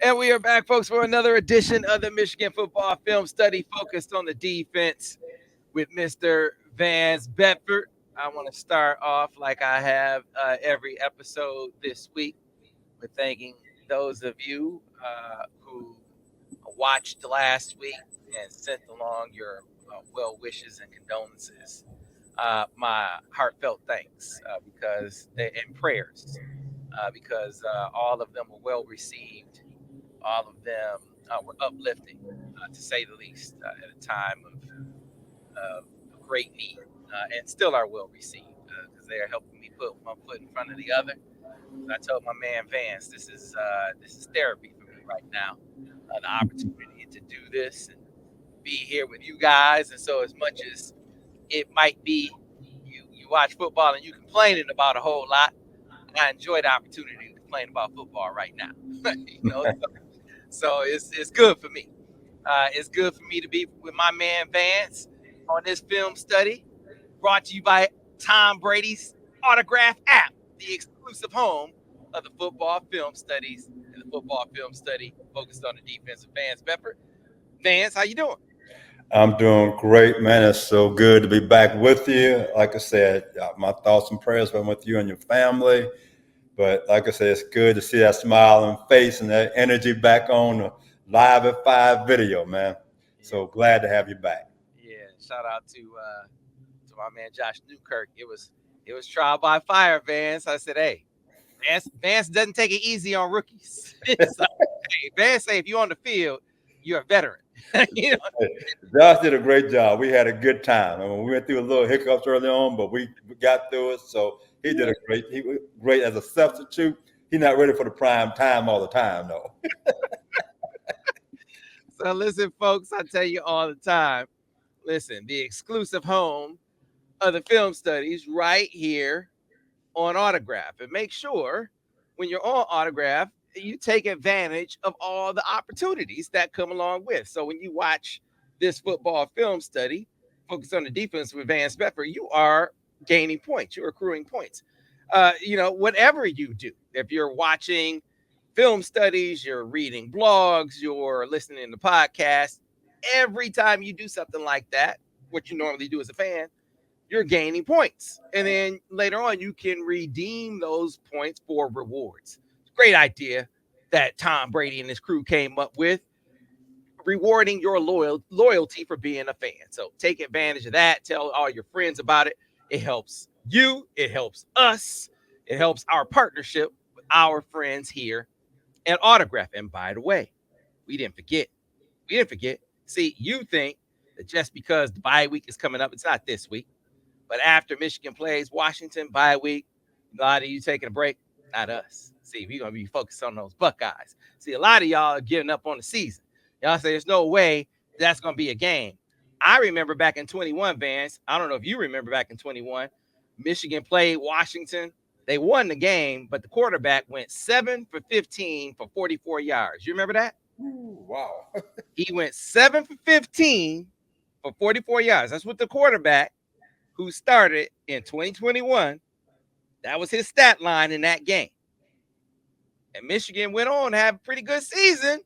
And we are back, folks, for another edition of the Michigan Football Film Study focused on the defense with Mr. Vance Bedford. I want to start off like I have every episode this week with thanking those of you who watched last week and sent along your well wishes and condolences. My heartfelt thanks and prayers because all of them were well received. All of them were uplifting, to say the least, at a time of great need, and still are well received because they are helping me put one foot in front of the other. So I told my man Vance, this is therapy for me right now. The opportunity to do this and be here with you guys, and so as much as it might be, you watch football and you complaining about a whole lot. I enjoy the opportunity to complain about football right now. So it's good for me. It's good for me to be with my man Vance on this film study, brought to you by Tom Brady's Autograph app, the exclusive home of the football film studies and the football film study focused on the defensive Vance Bedford. Vance, how you doing? I'm doing great, man. It's so good to be back with you. Like I said, my thoughts and prayers went with you and your family. But like I said, it's good to see that smiling face and that energy back on the Live at 5 video, man. Yeah, So glad to have you back. yeah. Shout out to my man Josh Newkirk. It was trial by fire, Vance. I said, hey, Vance doesn't take it easy on rookies. So, hey, Vance say if you're on the field, you're a veteran. you know, Josh did a great job. We had a good time. I mean, we went through a little hiccups early on, but we got through it. So he did a great. He was great as a substitute. He's not ready for the prime time all the time, though. so listen, folks, I tell you all the time. Listen, the exclusive home of the film studies right here on Autograph. And make sure when you're on Autograph, you take advantage of all the opportunities that come along with. So when you watch this football film study, focus on the defense with Vance Bedford, you are gaining points, you're accruing points. Whatever you do, if you're watching film studies, you're reading blogs, you're listening to podcasts, every time you do something like that, what you normally do as a fan, you're gaining points. And then later on, you can redeem those points for rewards. Great idea that Tom Brady and his crew came up with, rewarding your loyalty for being a fan. So take advantage of that. Tell all your friends about it. It helps you, it helps us, it helps our partnership with our friends here at Autograph. And by the way, we didn't forget. We didn't forget. See, you think that just because the bye week is coming up, it's not this week. But after Michigan plays Washington bye week, a lot of you taking a break, not us. See, we're going to be focused on those Buckeyes. See, a lot of y'all are giving up on the season. Y'all say there's no way that's going to be a game. I remember back in 21, Vance. I don't know if you remember back in 21. Michigan played Washington. They won the game, but the quarterback went 7 for 15 for 44 yards. You remember that? Ooh, wow. He went 7 for 15 for 44 yards. That's what the quarterback who started in 2021, that was his stat line in that game. And Michigan went on to have a pretty good season,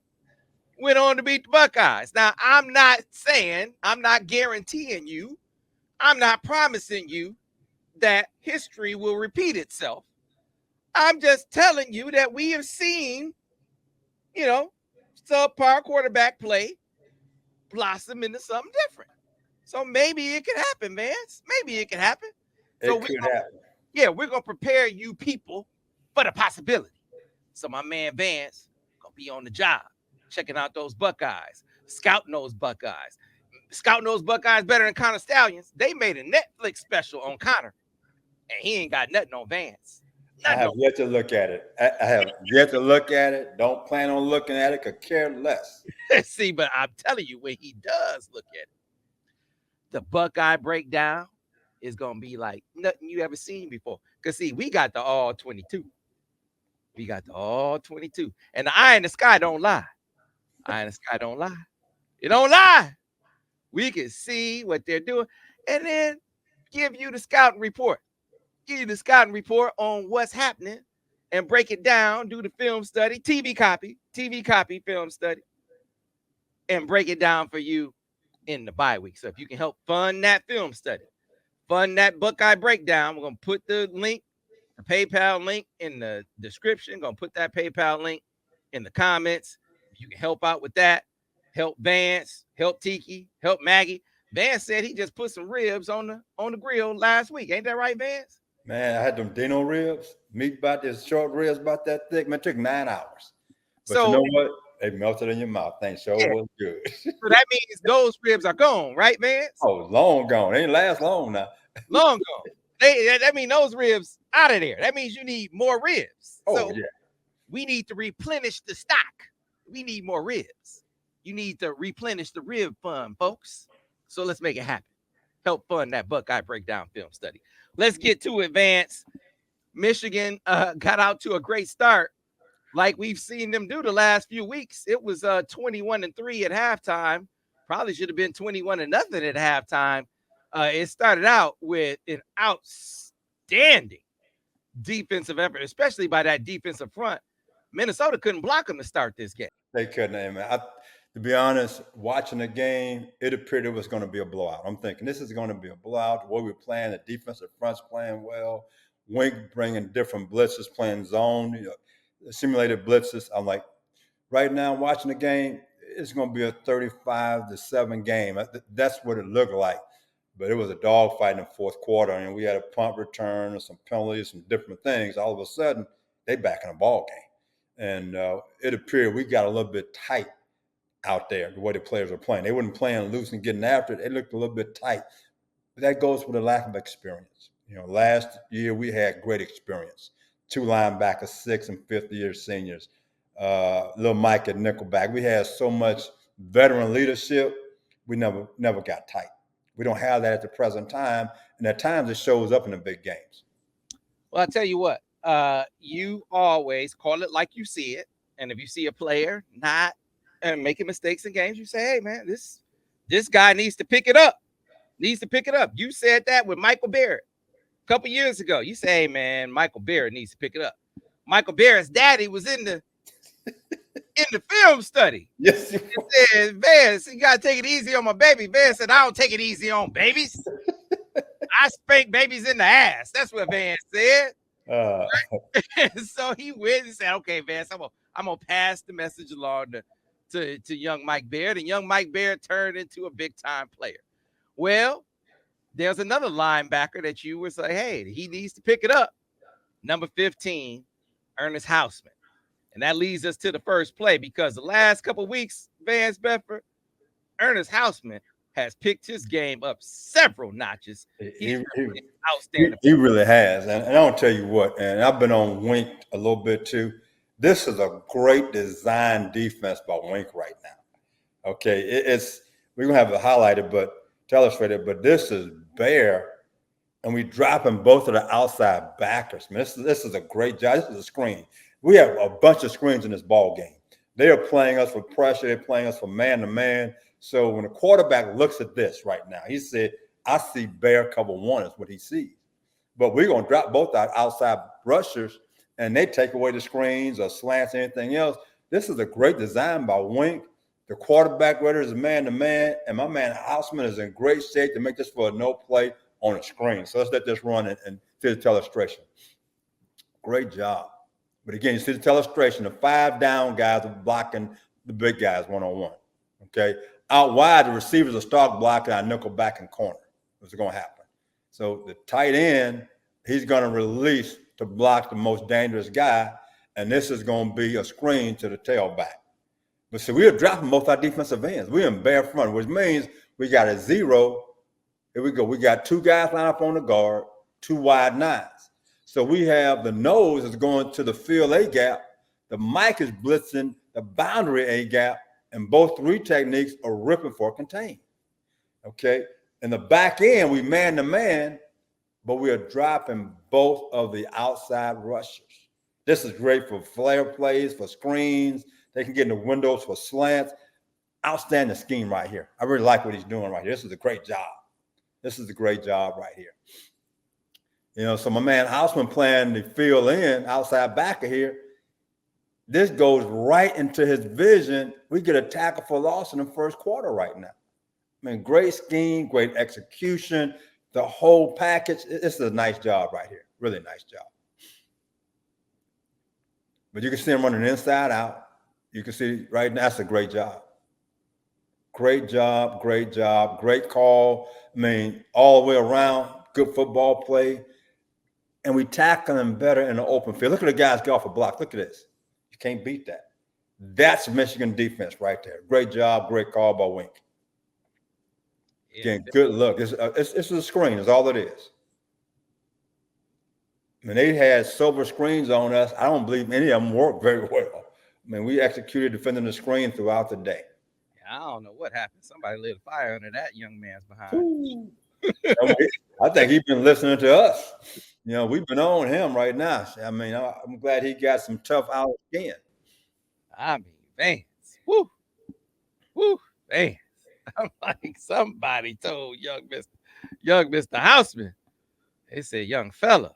went on to beat the Buckeyes. Now, I'm not saying, I'm not guaranteeing you, I'm not promising you that history will repeat itself. I'm just telling you that we have seen, you know, subpar quarterback play blossom into something different. So maybe it could happen, Vance. Maybe it could happen. So It we're could gonna, happen. yeah, we're gonna prepare you people for the possibility. So my man Vance gonna be on the job, checking out those Buckeyes, scouting those Buckeyes, scouting those Buckeyes better than Connor Stallions. They made a Netflix special on Connor, and he ain't got nothing on Vance. I Nothing have on. yet to look at it. I have yet to look at it. Don't plan on looking at it. Could care less. See, but I'm telling you, when he does look at it, the Buckeye breakdown is gonna be like nothing you ever seen before. Cause see, we got the all 22. We got the all 22. And the eye in the sky don't lie. Eye in the sky don't lie. It don't lie. We can see what they're doing and then give you the scouting report. Give you the scouting report on what's happening and break it down, do the film study, TV copy, film study, and break it down for you in the bye week. So if you can help fund that film study, fund that Buckeye breakdown, we're going to put the link, the PayPal link in the description. Going to put that PayPal link in the comments. If you can help out with that, help Vance, help Tiki, help Maggie. Vance said he just put some ribs on the grill last week. Ain't that right, Vance? Man, I had them Dino ribs, meat about this short ribs about that thick. Man, it took 9 hours. But you So know what? They melted in your mouth. Things sure yeah, was good. so that means those ribs are gone, right, Vance? Oh, long gone. They ain't last long now. Long gone. That means those ribs out of there. That means you need more ribs. Oh, So yeah. we need to replenish the stock. We need more ribs. You need to replenish the rib fund, folks. So let's make it happen. Help fund that Buckeye breakdown film study. Let's get to it, Vance. Michigan got out to a great start, like we've seen them do the last few weeks. It was 21-3 at halftime. Probably should have been 21-0 at halftime. It started out with an outstanding defensive effort, especially by that defensive front. Minnesota couldn't block them to start this game. They couldn't, man. To be honest, watching the game, it appeared it was going to be a blowout. I'm thinking this is going to be a blowout. The way we're playing, the defensive front's playing well. Wink bringing different blitzes, playing zone, simulated blitzes. I'm like, right now, watching the game, it's going to be a 35-7 game. That's what it looked like. But it was a dogfight in the fourth quarter, and we had a punt return and some penalties, some different things. All of a sudden, they back in the ball game, and it appeared we got a little bit tight out there. The way the players were playing, they weren't playing loose and getting after it. They looked a little bit tight. But that goes with a lack of experience. Last year we had great experience. Two linebackers, 6th and 5th year seniors. Little Mike at nickelback. We had so much veteran leadership. We never got tight. We don't have that at the present time, and at times it shows up in the big games. Well, I'll tell you what, you always call it like you see it. And if you see a player not making mistakes in games, you say, hey, man, this guy needs to pick it up. Needs to pick it up. You said that with Michael Barrett a couple years ago. You say, hey, man, Michael Barrett needs to pick it up. Michael Barrett's daddy was in the film study. Yes, he said, Vance, you gotta take it easy on my baby. Vance said, I don't take it easy on babies. I spank babies in the ass. That's what Vance said. So he went and said, okay, Vance, I'm gonna pass the message along to young Mike Barrett. And young Mike Barrett turned into a big time player. Well, there's another linebacker that you was like, hey, he needs to pick it up. Number 15, Ernest Hausman. And that leads us to the first play, because the last couple of weeks, Vance Bedford, Ernest Hausman has picked his game up several notches. He's outstanding. He really has. And I'll tell you what, and I've been on Wink a little bit too. This is a great design defense by Wink right now. Okay, we're going to have it highlighted, but to illustrate it, but this is bare, and we dropping both of the outside backers. Man, this is a great job. This is a screen. We have a bunch of screens in this ball game. They are playing us for pressure. They're playing us for man-to-man. So when the quarterback looks at this right now, he said, I see bare cover one is what he sees. But we're going to drop both our outside rushers, and they take away the screens or slants or anything else. This is a great design by Wink. The quarterback whether is man-to-man, and my man Hausman is in great shape to make this for a no play on the screen. So let's let this run and see the illustration. Great job. But again, you see the illustration, the 5 down guys are blocking the big guys one-on-one. Okay? Out wide, the receivers are start blocking our nickel back and corner. What's going to happen? So the tight end, he's going to release to block the most dangerous guy, and this is going to be a screen to the tailback. But see, we are dropping both our defensive ends. We're in bare front, which means we got a 0. Here we go. We got 2 guys lined up on the guard, 2 wide 9s. So we have the nose is going to the field A gap. The Mike is blitzing the boundary A gap, and both 3 techniques are ripping for contain. Okay? In the back end, we man-to-man, but we are dropping both of the outside rushers. This is great for flare plays, for screens. They can get in the windows for slants. Outstanding scheme right here. I really like what he's doing right here. This is a great job. This is a great job right here. So my man Houseman playing the field in outside backer here. This goes right into his vision. We get a tackle for loss in the first quarter right now. I mean, great scheme, great execution, the whole package. It's a nice job right here. Really nice job. But you can see him running inside out. You can see right now, that's a great job. Great job, great job, great call. I mean, all the way around, good football play. And we tackle him better in the open field. Look at the guys get off a block. Look at this. You can't beat that. That's Michigan defense right there. Great job, great call by Wink. Again, good look. It's a screen. Is all it is. I mean, they had silver screens on us. I don't believe any of them worked very well. I mean, we executed defending the screen throughout the day. I don't know what happened. Somebody lit a fire under that young man's behind. I think he's been listening to us. We've been on him right now. I mean, I'm glad he got some tough out skin. I mean, Vance. Woo, Vance. I'm like, somebody told young Mr. Houseman. They said, young fella,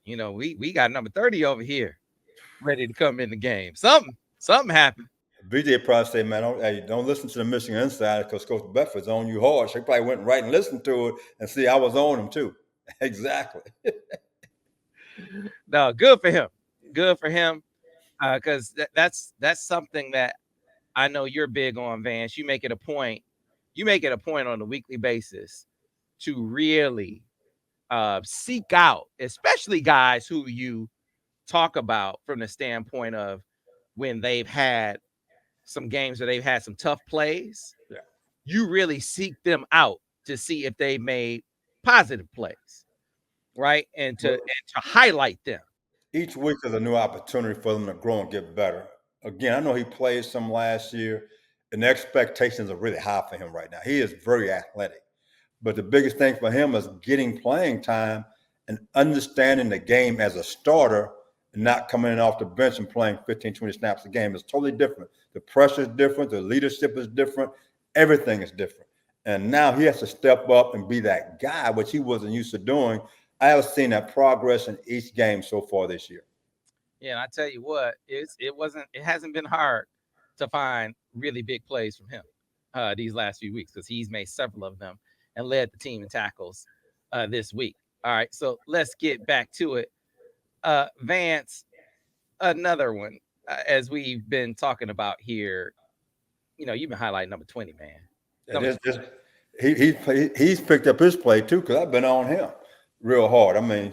we got number 30 over here ready to come in the game. Something happened. BJ probably say, man, don't listen to the Michigan Insider because Coach Bedford's on you hard. She probably went right and listened to it and see I was on him too. Exactly. No, good for him. Good for him. Because that's something that I know you're big on, Vance. You make it a point. You make it a point on a weekly basis to really seek out, especially guys who you talk about from the standpoint of when they've had some games where they've had some tough plays. Yeah. You really seek them out to see if they made positive plays, right? And to highlight them. Each week is a new opportunity for them to grow and get better. Again, I know he played some last year, and the expectations are really high for him right now. He is very athletic. But the biggest thing for him is getting playing time and understanding the game as a starter and not coming in off the bench and playing 15, 20 snaps a game. It's totally different. The pressure is different. The leadership is different. Everything is different. And now he has to step up and be that guy, which he wasn't used to doing. I have seen that progress in each game so far this year. Yeah, and I tell you what, it hasn't been hard to find really big plays from him these last few weeks because he's made several of them and led the team in tackles this week. All right, so let's get back to it. Vance, another one, as we've been talking about here, you've been highlighting number 20, man. He's picked up his play too because I've been on him real hard. I mean,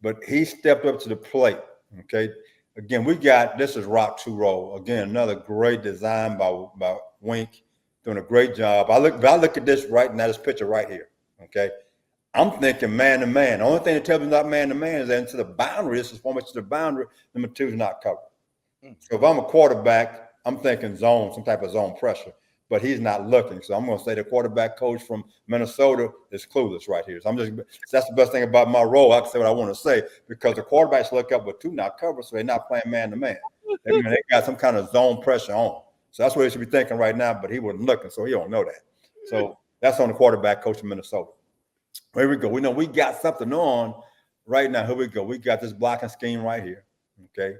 but he stepped up to the plate. Okay. Again, this is rock 2 roll. Again, another great design by Wink, doing a great job. I look at this right now, this picture right here. Okay. I'm thinking man to man. The only thing that tells me not man to man is that into the boundary. This is forward to the boundary. Number 2 is not covered. So if I'm a quarterback, I'm thinking zone, some type of zone pressure, but he's not looking. So I'm going to say the quarterback coach from Minnesota is clueless right here. So that's the best thing about my role. I can say what I want to say because the quarterbacks look up with 2 not covered, so they're not playing man to man. They got some kind of zone pressure on. So that's what he should be thinking right now, but he wasn't looking, so he don't know that. So that's on the quarterback coach from Minnesota. Here we go. We know we got something on right now. Here we go. We got this blocking scheme right here. Okay.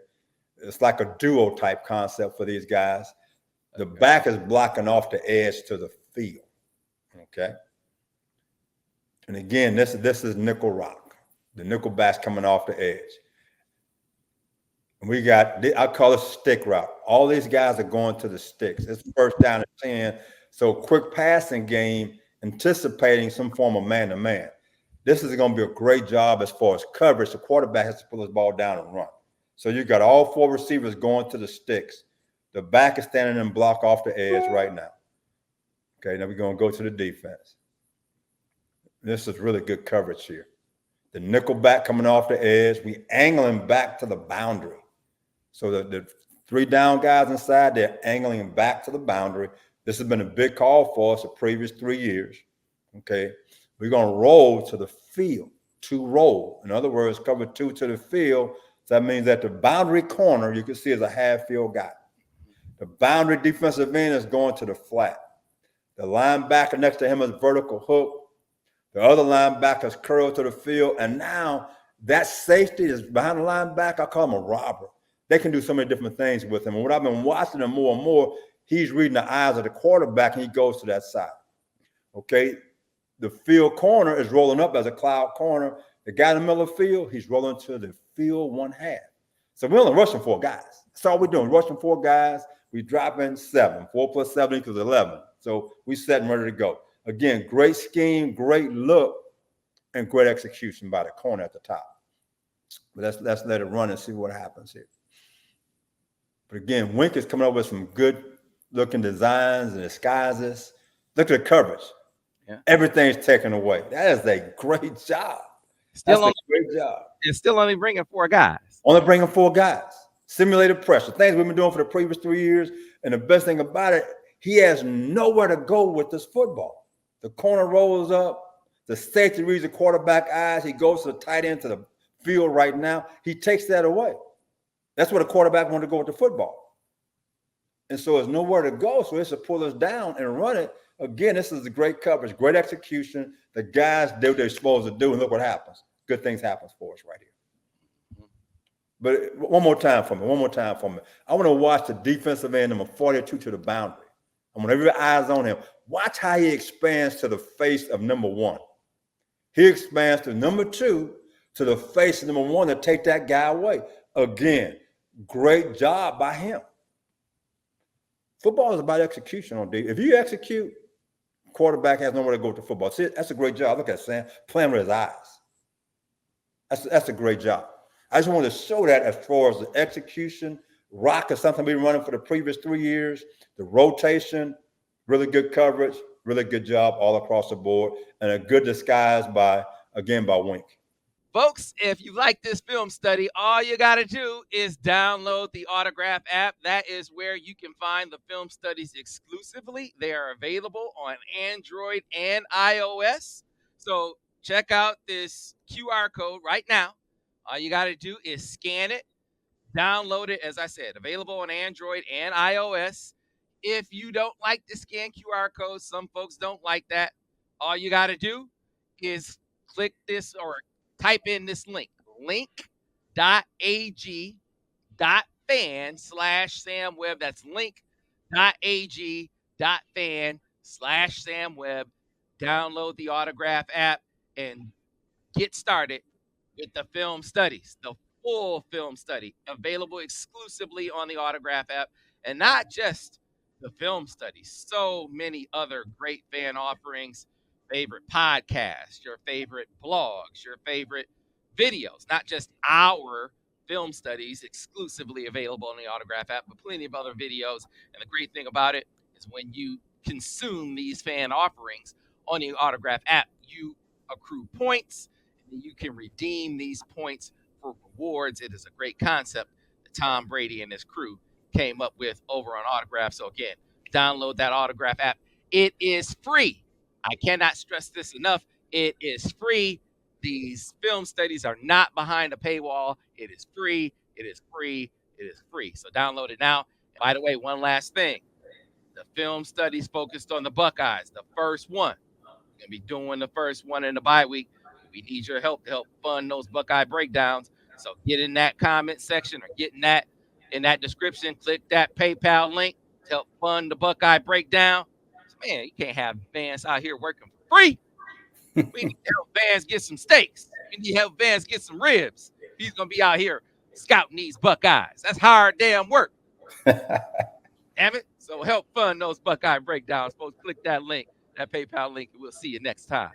It's like a duo type concept for these guys. The back is blocking off the edge to the field. Okay. And again, this is nickel rock. The nickel back's coming off the edge. And we got, I call it stick route. All these guys are going to the sticks. It's first down and 10. So quick passing game, anticipating some form of man-to-man. This is going to be a great job as far as coverage. The quarterback has to pull his ball down and run. So you got all 4 receivers going to the sticks. The back is standing and block off the edge right now. Okay, now we're going to go to the defense. This is really good coverage here. The nickel back coming off the edge. We angling back to the boundary. So the 3 down guys inside, they're angling back to the boundary. This has been a big call for us the previous 3 years. Okay, we're going to roll to the field, 2 roll. In other words, cover 2 to the field. So that means that the boundary corner, you can see is a half field guy. The boundary defensive end is going to the flat. The linebacker next to him is vertical hook. The other linebackers curl to the field, and now that safety is behind the linebacker. I call him a robber. They can do so many different things with him. And what I've been watching him more and more, he's reading the eyes of the quarterback, and he goes to that side. Okay, the field corner is rolling up as a cloud corner. The guy in the middle of the field, he's rolling to the field one half. So we're only rushing 4 guys. That's all we're doing, rushing 4 guys. We drop in 7. 4 plus 7 equals 11. So we set and ready to go. Again, great scheme, great look, and great execution by the corner at the top. But let's let it run and see what happens here. But again, Wink is coming up with some good looking designs and disguises. Look at the coverage. Yeah. Everything's taken away. That is a great job. That's a great job. It's still only bringing 4 guys. Only bringing 4 guys. Simulated pressure. Things we've been doing for the previous 3 years. And the best thing about it, he has nowhere to go with this football. The corner rolls up. The safety reads the quarterback eyes. He goes to the tight end to the field right now. He takes that away. That's where the quarterback wanted to go with the football. And so there's nowhere to go. So it's to pull us down and run it. Again, this is a great coverage, great execution. The guys do what they're supposed to do, and look what happens. Good things happen for us right here. But one more time for me. I want to watch the defensive end, number 42, to the boundary. I want every eyes on him. Watch how he expands to the face of number 1. He expands to number 2, to the face of number 1 to take that guy away. Again, great job by him. Football is about execution on D. If you execute, quarterback has nowhere to go with the football. See, that's a great job. Look at Sam playing with his eyes. That's a great job. I just wanted to show that as far as the execution. Rock is something we've been running for the previous 3 years. The rotation, really good coverage, really good job all across the board, and a good disguise by Wink. Folks, if you like this film study, all you got to do is download the Autograph app. That is where you can find the film studies exclusively. They are available on Android and iOS. So check out this QR code right now. All you got to do is scan it, download it, as I said, available on Android and iOS. If you don't like the scan QR code, some folks don't like that. All you got to do is click this or type in this link, link.ag.fan/SamWebb. That's link.ag.fan/SamWebb. Download the Autograph app and get started with the film studies, the full film study, available exclusively on the Autograph app. And not just the film studies, so many other great fan offerings, favorite podcasts, your favorite blogs, your favorite videos, not just our film studies exclusively available on the Autograph app, but plenty of other videos. And the great thing about it is when you consume these fan offerings on the Autograph app, you accrue points, and you can redeem these points for rewards. It is a great concept that Tom Brady and his crew came up with over on Autograph. So again, download that Autograph app. It is free. I cannot stress this enough. It is free. These film studies are not behind a paywall. It is free. It is free. It is free. So download it now. And by the way, one last thing. The film studies focused on the Buckeyes, the first one. We're going to be doing the first one in the bye week. We need your help to help fund those Buckeye breakdowns. So get in that comment section or get in that description. Click that PayPal link to help fund the Buckeye breakdown. Man, you can't have Vance out here working for free. We need to help Vance get some steaks. We need to help Vance get some ribs. He's going to be out here scouting these Buckeyes. That's hard damn work. Damn it. So help fund those Buckeye breakdowns. Folks, click that link, that PayPal link, and we'll see you next time.